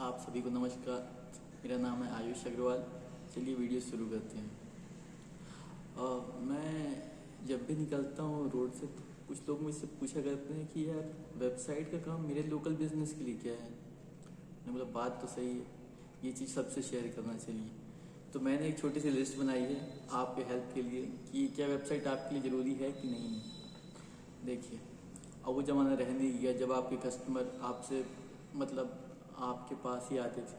आप सभी को नमस्कार। मेरा नाम है आयुष अग्रवाल। चलिए वीडियो शुरू करते हैं। मैं जब भी निकलता हूँ रोड से तो कुछ लोग मुझसे पूछा करते हैं कि यार वेबसाइट का काम मेरे लोकल बिजनेस के लिए क्या है। मैंने बोला बात तो सही है, ये चीज़ सबसे शेयर करना चाहिए। तो मैंने एक छोटी सी लिस्ट बनाई है आपके हेल्प के लिए कि क्या वेबसाइट आपके लिए ज़रूरी है कि नहीं है। देखिए, अब वो ज़माना रह नहीं गया जब आपके कस्टमर आपसे मतलब आपके पास ही आते थे।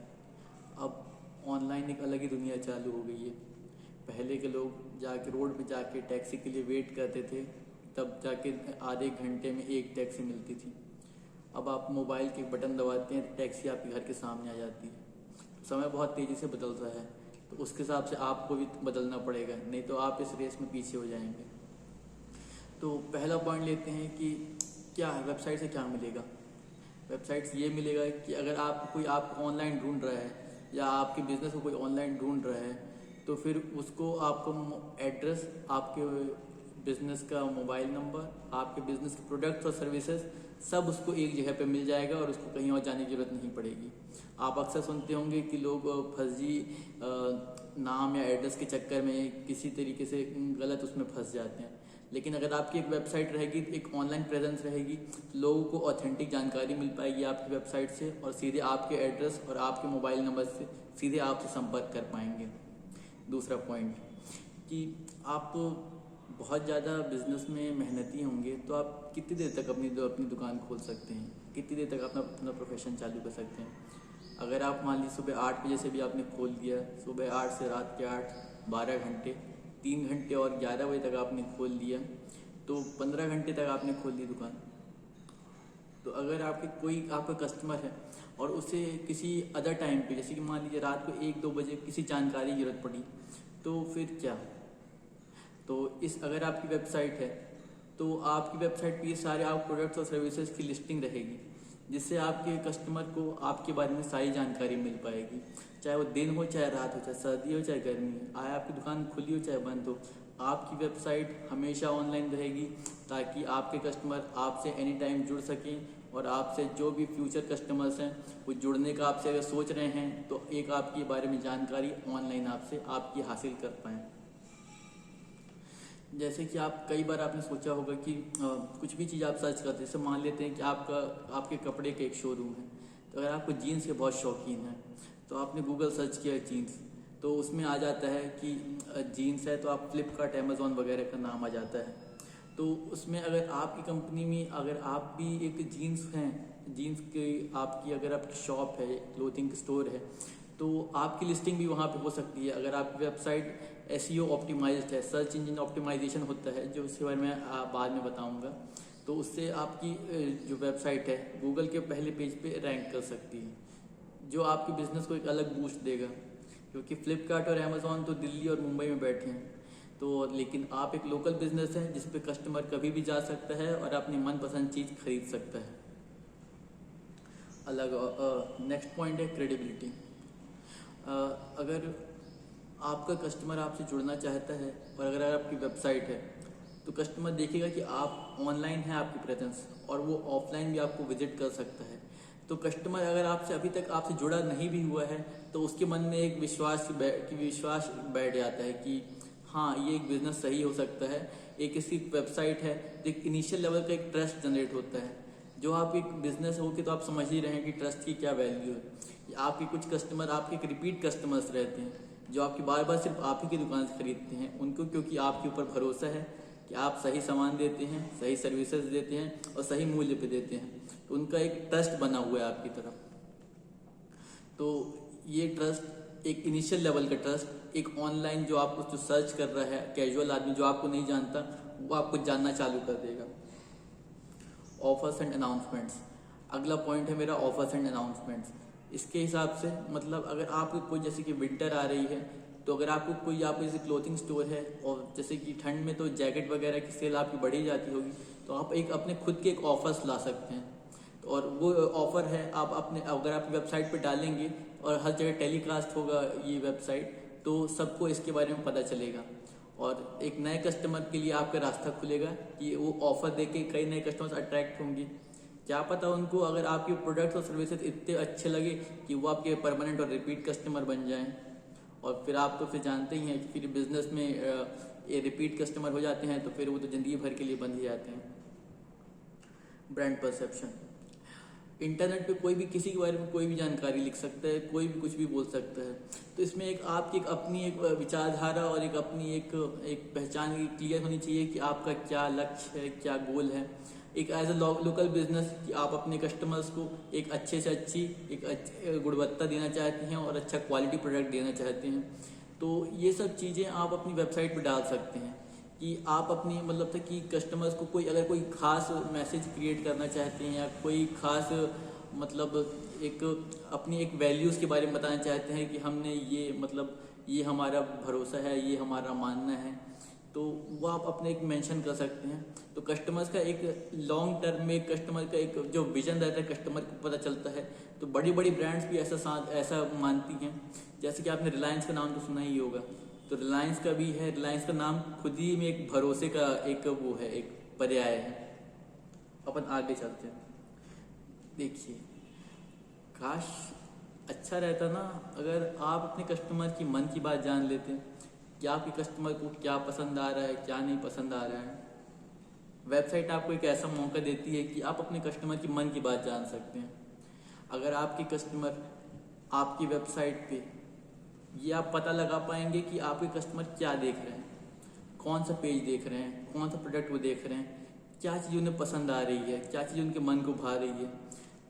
अब ऑनलाइन एक अलग ही दुनिया चालू हो गई है। पहले के लोग जाके रोड पे जाके टैक्सी के लिए वेट करते थे, तब जाके आधे घंटे में एक टैक्सी मिलती थी। अब आप मोबाइल के बटन दबाते हैं, टैक्सी आपके घर के सामने आ जाती है। तो समय बहुत तेज़ी से बदल रहा है, तो उसके हिसाब से आपको भी बदलना पड़ेगा, नहीं तो आप इस रेस में पीछे हो जाएंगे। तो पहला पॉइंट लेते हैं कि क्या है वेबसाइट से क्या मिलेगा। वेबसाइट से ये मिलेगा कि अगर कोई आपको ऑनलाइन ढूंढ रहा है या आपके बिजनेस को कोई ऑनलाइन ढूंढ रहा है, तो फिर उसको आपको एड्रेस, आपके बिजनेस का मोबाइल नंबर, आपके बिजनेस के प्रोडक्ट्स और सर्विसेज सब उसको एक जगह पे मिल जाएगा और उसको कहीं और जाने की जरूरत नहीं पड़ेगी। आप अक्सर सुनते होंगे कि लोग फर्जी नाम या एड्रेस के चक्कर में किसी तरीके से गलत उसमें फंस जाते हैं। लेकिन अगर आपकी एक वेबसाइट रहेगी, एक ऑनलाइन प्रेजेंस रहेगी, लोगों को ऑथेंटिक जानकारी मिल पाएगी आपकी वेबसाइट से और सीधे आपके एड्रेस और आपके मोबाइल नंबर से सीधे आपसे संपर्क कर पाएंगे। दूसरा पॉइंट कि आप बहुत ज़्यादा बिजनेस में मेहनती होंगे तो आप कितनी देर तक अपनी दुकान खोल सकते हैं, कितनी देर तक अपना प्रोफेशन चालू कर सकते हैं। अगर आप मान लीजिए सुबह 8 बजे से भी आपने खोल दिया, सुबह 8 से रात के 8, 12 घंटे, 3 घंटे और 11 बजे तक आपने खोल लिया, तो 15 घंटे तक आपने खोल दी दुकान। तो अगर आपका कस्टमर है और उसे किसी अदर टाइम पे, जैसे कि मान लीजिए रात को 1-2 बजे किसी जानकारी की जरूरत पड़ी, तो फिर क्या। तो अगर आपकी वेबसाइट है तो आपकी वेबसाइट पे ये सारे आप प्रोडक्ट्स और सर्विसेज की लिस्टिंग रहेगी, जिससे आपके कस्टमर को आपके बारे में सारी जानकारी मिल पाएगी। चाहे वो दिन हो, चाहे रात हो, चाहे सर्दी हो, चाहे गर्मी हो, आए आपकी दुकान खुली हो चाहे बंद हो, आपकी वेबसाइट हमेशा ऑनलाइन रहेगी ताकि आपके कस्टमर आपसे एनी टाइम जुड़ सकें और आपसे जो भी फ्यूचर कस्टमर्स हैं वो जुड़ने का आपसे अगर सोच रहे हैं तो एक आपके बारे में जानकारी ऑनलाइन आपकी हासिल कर पाएँ। जैसे कि आप कई बार आपने सोचा होगा कि कुछ भी चीज़ आप सर्च करते हैं, जैसे मान लेते हैं कि आपके कपड़े के एक शोरूम है, तो अगर आपको जीन्स के बहुत शौकीन है तो आपने गूगल सर्च किया जीन्स, तो उसमें आ जाता है कि जीन्स है तो आप फ्लिपकार्ट, अमेज़ॉन वगैरह का नाम आ जाता है। तो उसमें अगर आपकी कंपनी में अगर आप भी एक जीन्स हैं, जीन्स की अगर आपकी शॉप है, क्लोथिंग स्टोर है, तो आपकी लिस्टिंग भी वहाँ पे हो सकती है। अगर आपकी वेबसाइट एसईओ ऑप्टिमाइज्ड है, सर्च इंजन ऑप्टिमाइजेशन होता है जो उसके बारे में बाद में बताऊंगा, तो उससे आपकी जो वेबसाइट है गूगल के पहले पेज पे रैंक कर सकती है, जो आपके बिजनेस को एक अलग बूस्ट देगा। क्योंकि फ्लिपकार्ट और अमेज़ॉन तो दिल्ली और मुंबई में बैठे हैं, तो लेकिन आप एक लोकल बिजनेस है जिस पे कस्टमर कभी भी जा सकता है और अपनी मनपसंद चीज़ खरीद सकता है। नेक्स्ट पॉइंट है क्रेडिबिलिटी। अगर आपका कस्टमर आपसे जुड़ना चाहता है और अगर आपकी वेबसाइट है तो कस्टमर देखेगा कि आप ऑनलाइन है आपकी प्रेजेंस, और वो ऑफलाइन भी आपको विजिट कर सकता है। तो कस्टमर अगर अभी तक आपसे जुड़ा नहीं भी हुआ है तो उसके मन में एक विश्वास बैठ जाता है कि हाँ, ये एक बिजनेस सही हो सकता है। एक इसकी वेबसाइट है तो एक इनिशियल लेवल का एक ट्रस्ट जनरेट होता है। जो आप एक बिजनेस हो के तो आप समझ ही रहे हैं कि ट्रस्ट की क्या वैल्यू है। आपके कुछ कस्टमर आपके एक रिपीट कस्टमर्स रहते हैं जो आपकी बार बार सिर्फ आप ही की दुकान से खरीदते हैं, उनको क्योंकि आपके ऊपर भरोसा है कि आप सही सामान देते हैं, सही सर्विसेज देते हैं और सही मूल्य पे देते हैं, तो उनका एक ट्रस्ट बना हुआ है आपकी तरफ। तो ये ट्रस्ट एक इनिशियल लेवल का ट्रस्ट, एक ऑनलाइन जो आपको जो सर्च कर रहा है कैजुअल आदमी जो आपको नहीं जानता, वो आपको जानना चालू कर देगा। ऑफर्स एंड अनाउंसमेंट्स, अगला पॉइंट है मेरा ऑफर्स एंड अनाउंसमेंट्स। इसके हिसाब से मतलब अगर आपको कोई, जैसे कि विंटर आ रही है, तो अगर आपको जैसे क्लोथिंग स्टोर है और जैसे कि ठंड में तो जैकेट वगैरह की सेल आपकी बढ़ी जाती होगी, तो आप एक अपने खुद के एक ऑफर्स ला सकते हैं। और वो ऑफर है अगर आप वेबसाइट पे डालेंगे और हर जगह टेलीकास्ट होगा ये वेबसाइट, तो सबको इसके बारे में पता चलेगा और एक नए कस्टमर के लिए आपका रास्ता खुलेगा कि वो ऑफर देके कई नए कस्टमर्स अट्रैक्ट होंगे। क्या पता उनको अगर आपके प्रोडक्ट्स और सर्विसेज इतने अच्छे लगे कि वो आपके परमानेंट और रिपीट कस्टमर बन जाएं। और फिर आप तो फिर जानते ही हैं कि फिर बिजनेस में ये रिपीट कस्टमर हो जाते हैं तो फिर वो तो ज़िंदगी भर के लिए बन ही जाते हैं। ब्रांड परसेप्शन, इंटरनेट पे कोई भी किसी के बारे में कोई भी जानकारी लिख सकता है, कोई भी कुछ भी बोल सकता है। तो इसमें एक आपकी एक अपनी एक विचारधारा और एक अपनी एक पहचान क्लियर होनी चाहिए कि आपका क्या लक्ष्य है, क्या गोल है। एक एज ए लोकल बिजनेस कि आप अपने कस्टमर्स को एक अच्छे से अच्छी एक गुणवत्ता देना चाहते हैं और अच्छा क्वालिटी प्रोडक्ट देना चाहते हैं। तो ये सब चीज़ें आप अपनी वेबसाइट पे डाल सकते हैं कि आप अपनी मतलब था कि कस्टमर्स को कोई कोई खास मैसेज क्रिएट करना चाहते हैं या कोई खास मतलब एक अपनी एक वैल्यूज़ के बारे में बताना चाहते हैं कि हमने ये मतलब ये हमारा भरोसा है, ये हमारा मानना है, तो वो आप अपने एक मेंशन कर सकते हैं। तो कस्टमर्स का एक लॉन्ग टर्म में कस्टमर का एक जो विजन रहता है कस्टमर को पता चलता है। तो बड़ी बड़ी ब्रांड्स भी ऐसा मानती हैं। जैसे कि आपने रिलायंस का नाम तो सुना ही होगा, तो रिलायंस का भी है, रिलायंस का नाम खुद ही में एक भरोसे का एक वो है, एक पर्याय है। अपन आगे चलते हैं। देखिए, काश अच्छा रहता ना अगर आप अपने कस्टमर की मन की बात जान लेते कि आपके कस्टमर को क्या पसंद आ रहा है, क्या नहीं पसंद आ रहा है। वेबसाइट आपको एक ऐसा मौका देती है कि आप अपने कस्टमर की मन की बात जान सकते हैं। अगर आपके कस्टमर आपकी वेबसाइट पे ये आप पता लगा पाएंगे कि आपके कस्टमर क्या देख रहे हैं, कौन सा पेज देख रहे हैं, कौन सा प्रोडक्ट वो देख रहे हैं, क्या चीज़ उन्हें पसंद आ रही है, क्या चीज़ उनके मन को भा रही है,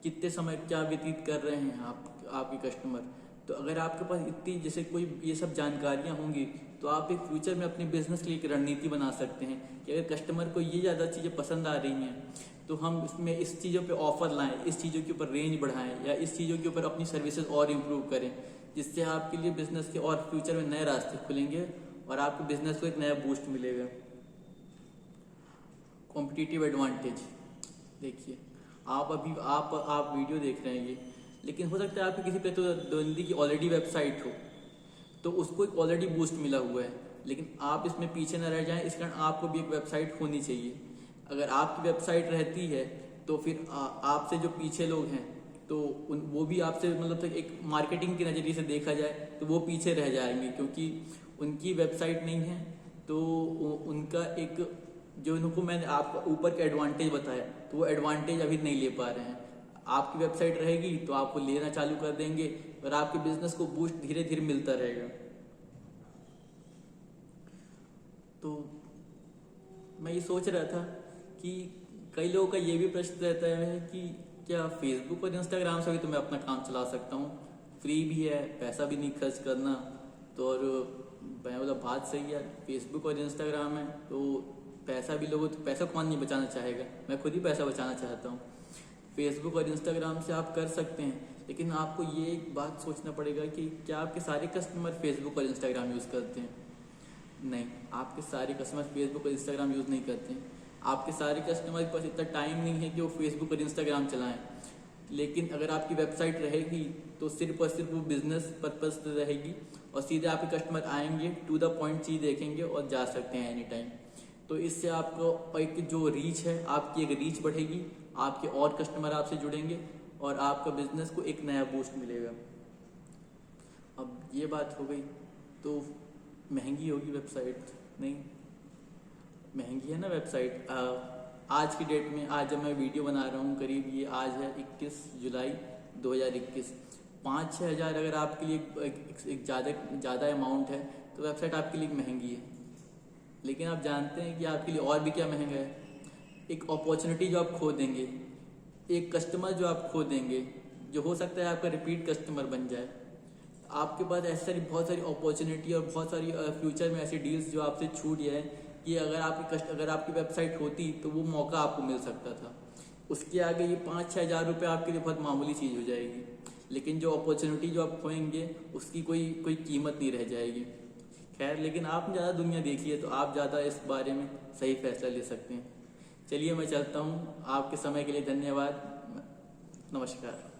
कितने समय क्या व्यतीत कर रहे हैं आपके कस्टमर। तो अगर आपके पास इतनी जैसे कोई ये सब जानकारियाँ होंगी तो आप एक फ्यूचर में अपने बिजनेस के लिए एक रणनीति बना सकते हैं कि अगर कस्टमर को ये ज़्यादा चीज़ें पसंद आ रही हैं तो हम इसमें इस चीज़ों पे ऑफर लाएं, इस चीज़ों के ऊपर रेंज बढ़ाएं या इस चीज़ों के ऊपर अपनी सर्विसेज और इम्प्रूव करें, जिससे आपके लिए बिजनेस के और फ्यूचर में नए रास्ते खुलेंगे और आपके बिजनेस को एक नया बूस्ट मिलेगा। कॉम्पिटिटिव एडवांटेज, देखिए आप वीडियो देख रहे हैं ये, लेकिन हो सकता है आपके किसी प्रतिद्वंदी की ऑलरेडी वेबसाइट हो तो उसको एक ऑलरेडी बूस्ट मिला हुआ है, लेकिन आप इसमें पीछे न रह जाएं। इस कारण आपको भी एक वेबसाइट होनी चाहिए। अगर आपकी वेबसाइट रहती है तो फिर आपसे जो पीछे लोग हैं तो वो भी आपसे मतलब एक मार्केटिंग के नज़रिए से देखा जाए तो वो पीछे रह जाएंगे, क्योंकि उनकी वेबसाइट नहीं है। तो उनका एक जो उनको मैंने आपको ऊपर का एडवांटेज बताया तो वो एडवांटेज अभी नहीं ले पा रहे हैं। आपकी वेबसाइट रहेगी तो आपको लेना चालू कर देंगे और आपके बिजनेस को बूस्ट धीरे धीरे मिलता रहेगा। तो मैं ये सोच रहा था कि कई लोगों का ये भी प्रश्न रहता है कि क्या फेसबुक और इंस्टाग्राम से भी तो मैं अपना काम चला सकता हूँ, फ्री भी है, पैसा भी नहीं खर्च करना। तो और मैं बोला बात सही है, फेसबुक और इंस्टाग्राम है तो पैसा भी लोगों तो पैसा कौन नहीं बचाना चाहेगा, मैं खुद ही पैसा बचाना चाहता हूँ। फेसबुक और इंस्टाग्राम से आप कर सकते हैं, लेकिन आपको ये एक बात सोचना पड़ेगा कि क्या आपके सारे कस्टमर फेसबुक और इंस्टाग्राम यूज़ करते हैं? नहीं, आपके सारे कस्टमर फेसबुक और इंस्टाग्राम यूज़ नहीं करते हैं। आपके सारे कस्टमर के पास इतना टाइम नहीं है कि वो फेसबुक और इंस्टाग्राम चलाएं। लेकिन अगर आपकी वेबसाइट रहेगी तो सिर्फ और सिर्फ वो बिजनेस पर्पज से रहेगी और सीधे आपके कस्टमर आएंगे, टू द पॉइंट चीज़ देखेंगे और जा सकते हैं एनी टाइम। तो इससे आपको एक जो रीच है, आपकी एक रीच बढ़ेगी, आपके और कस्टमर आपसे जुड़ेंगे और आपका बिजनेस को एक नया बूस्ट मिलेगा। अब ये बात हो गई, तो महंगी होगी वेबसाइट? नहीं, महंगी है ना वेबसाइट। आज की डेट में, आज जब मैं वीडियो बना रहा हूँ, करीब ये आज है 21 जुलाई 2021, 5-6 हज़ार अगर आपके लिए एक ज़्यादा अमाउंट है तो वेबसाइट आपके लिए महंगी है। लेकिन आप जानते हैं कि आपके लिए और भी क्या महंगा है? एक अपॉर्चुनिटी जो आप खो देंगे, एक कस्टमर जो आप खो देंगे, जो हो सकता है आपका रिपीट कस्टमर बन जाए। आपके पास ऐसी सारी बहुत सारी अपॉर्चुनिटी और बहुत सारी फ्यूचर में ऐसी डील्स जो आपसे छूट जाए कि अगर आपकी वेबसाइट होती तो वो मौका आपको मिल सकता था। उसके आगे ये 5-6 हज़ार रुपये आपके लिए बहुत मामूली चीज़ हो जाएगी, लेकिन जो अपॉर्चुनिटी जो आप खोएंगे उसकी कोई कीमत नहीं रह जाएगी। खैर, लेकिन आपने ज़्यादा दुनिया देखी है तो आप ज़्यादा इस बारे में सही फैसला ले सकते हैं। चलिए मैं चलता हूँ। आपके समय के लिए धन्यवाद। नमस्कार।